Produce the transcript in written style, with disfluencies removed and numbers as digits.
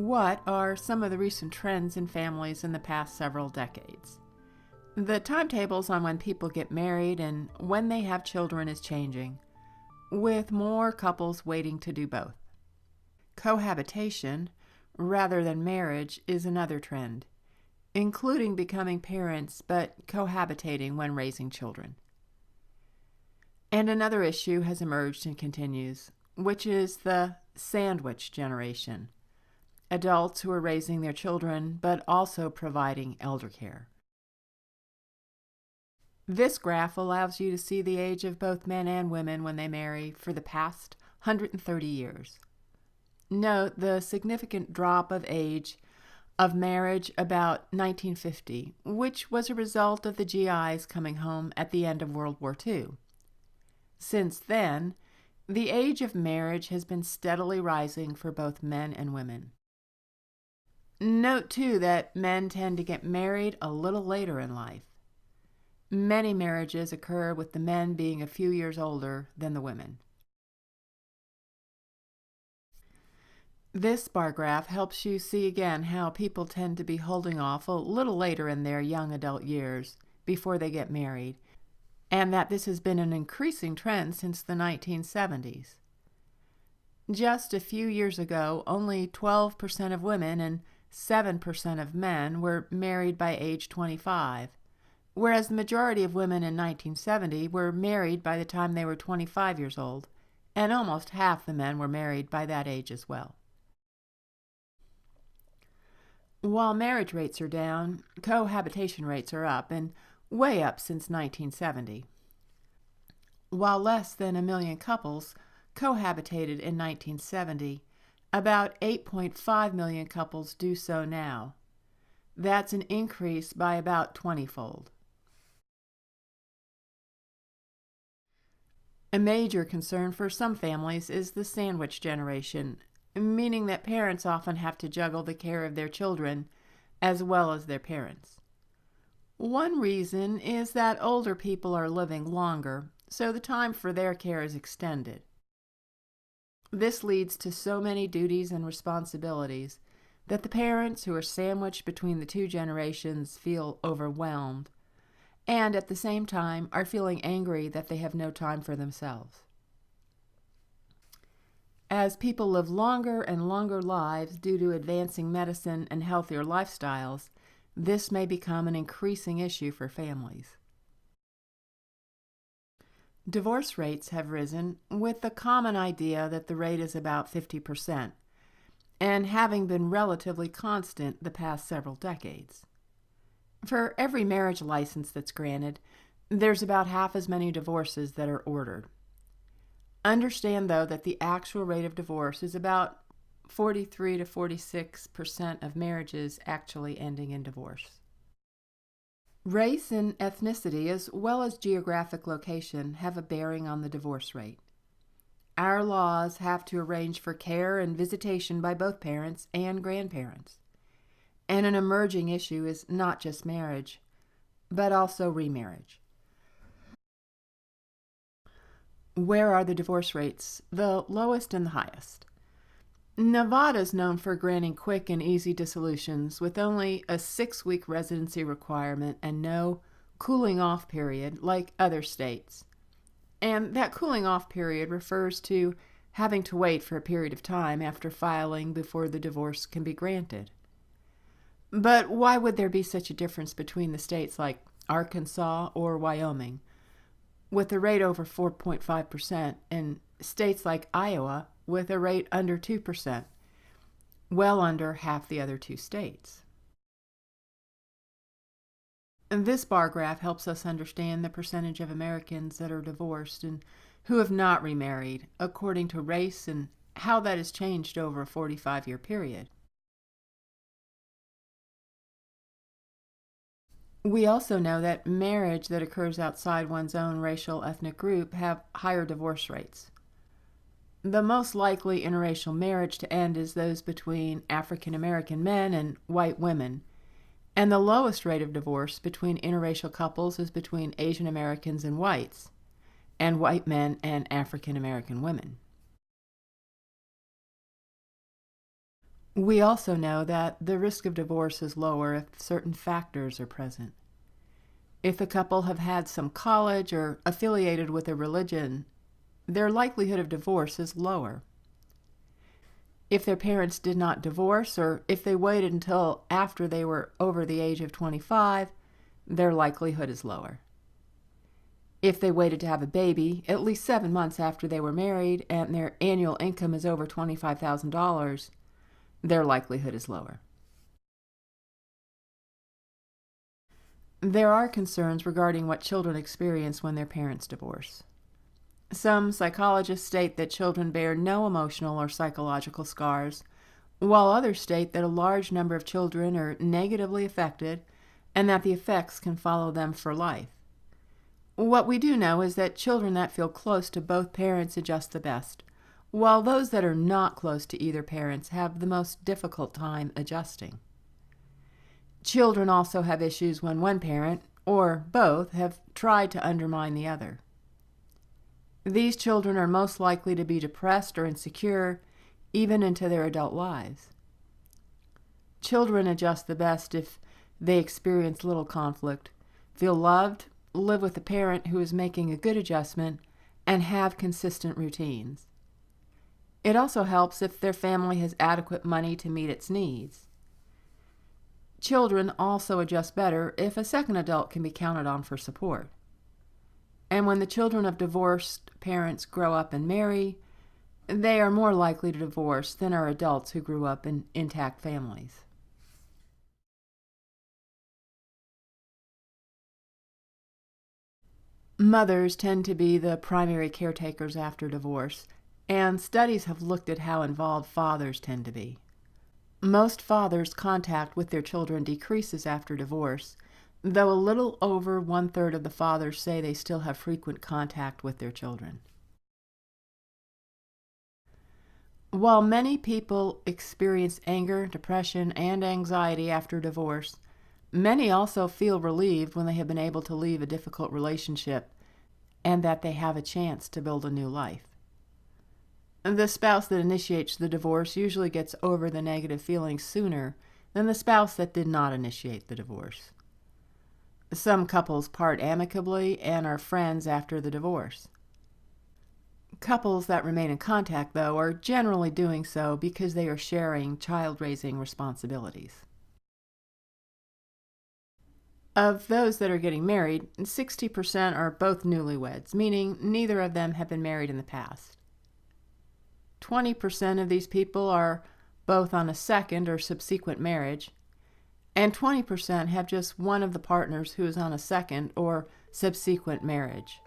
What are some of the recent trends in families in the past several decades? The timetables on when people get married and when they have children is changing, with more couples waiting to do both. Cohabitation, rather than marriage, is another trend, including becoming parents but cohabitating when raising children. And another issue has emerged and continues, which is the sandwich generation. Adults who are raising their children but also providing elder care. This graph allows you to see the age of both men and women when they marry for the past 130 years. Note the significant drop of age of marriage about 1950, which was a result of the GIs coming home at the end of World War II. Since then, the age of marriage has been steadily rising for both men and women. Note, too, that men tend to get married a little later in life. Many marriages occur with the men being a few years older than the women. This bar graph helps you see again how people tend to be holding off a little later in their young adult years before they get married, and that this has been an increasing trend since the 1970s. Just a few years ago, only 12% of women and 7% of men were married by age 25, whereas the majority of women in 1970 were married by the time they were 25 years old, and almost half the men were married by that age as well. While marriage rates are down, cohabitation rates are up, and way up since 1970. While less than 1 million couples cohabitated in 1970, about 8.5 million couples do so now. That's an increase by about 20-fold. A major concern for some families is the sandwich generation, meaning that parents often have to juggle the care of their children as well as their parents. One reason is that older people are living longer, so the time for their care is extended. This leads to so many duties and responsibilities that the parents who are sandwiched between the two generations feel overwhelmed, and at the same time are feeling angry that they have no time for themselves. As people live longer and longer lives due to advancing medicine and healthier lifestyles, this may become an increasing issue for families. Divorce rates have risen with the common idea that the rate is about 50%, and having been relatively constant the past several decades. For every marriage license that's granted, there's about half as many divorces that are ordered. Understand, though, that the actual rate of divorce is about 43 to 46% of marriages actually ending in divorce. Race and ethnicity, as well as geographic location, have a bearing on the divorce rate. Our laws have to arrange for care and visitation by both parents and grandparents. And an emerging issue is not just marriage, but also remarriage. Where are the divorce rates the lowest and the highest? Nevada is known for granting quick and easy dissolutions with only a 6-week residency requirement and no cooling off period like other states. And that cooling off period refers to having to wait for a period of time after filing before the divorce can be granted. But why would there be such a difference between the states like Arkansas or Wyoming, with a rate over 4.5%, and states like Iowa with a rate under 2%, well under half the other two states? And this bar graph helps us understand the percentage of Americans that are divorced and who have not remarried according to race and how that has changed over a 45-year period. We also know that marriage that occurs outside one's own racial ethnic group have higher divorce rates. The most likely interracial marriage to end is those between African American men and white women, and the lowest rate of divorce between interracial couples is between Asian Americans and whites, and white men and African American women. We also know that the risk of divorce is lower if certain factors are present. If the couple have had some college or affiliated with a religion, their likelihood of divorce is lower. If their parents did not divorce, or if they waited until after they were over the age of 25, their likelihood is lower. If they waited to have a baby at least 7 months after they were married and their annual income is over $25,000, their likelihood is lower. There are concerns regarding what children experience when their parents divorce. Some psychologists state that children bear no emotional or psychological scars, while others state that a large number of children are negatively affected and that the effects can follow them for life. What we do know is that children that feel close to both parents adjust the best, while those that are not close to either parents have the most difficult time adjusting. Children also have issues when one parent, or both, have tried to undermine the other. These children are most likely to be depressed or insecure, even into their adult lives. Children adjust the best if they experience little conflict, feel loved, live with a parent who is making a good adjustment, and have consistent routines. It also helps if their family has adequate money to meet its needs. Children also adjust better if a second adult can be counted on for support. And when the children of divorced parents grow up and marry, they are more likely to divorce than are adults who grew up in intact families. Mothers tend to be the primary caretakers after divorce, and studies have looked at how involved fathers tend to be. Most fathers' contact with their children decreases after divorce, though a little over 1/3 of the fathers say they still have frequent contact with their children. While many people experience anger, depression, and anxiety after divorce, many also feel relieved when they have been able to leave a difficult relationship and that they have a chance to build a new life. The spouse that initiates the divorce usually gets over the negative feelings sooner than the spouse that did not initiate the divorce. Some couples part amicably and are friends after the divorce. Couples that remain in contact, though, are generally doing so because they are sharing child-raising responsibilities. Of those that are getting married, 60% are both newlyweds, meaning neither of them have been married in the past. 20% of these people are both on a second or subsequent marriage, and 20% have just one of the partners who is on a second or subsequent marriage.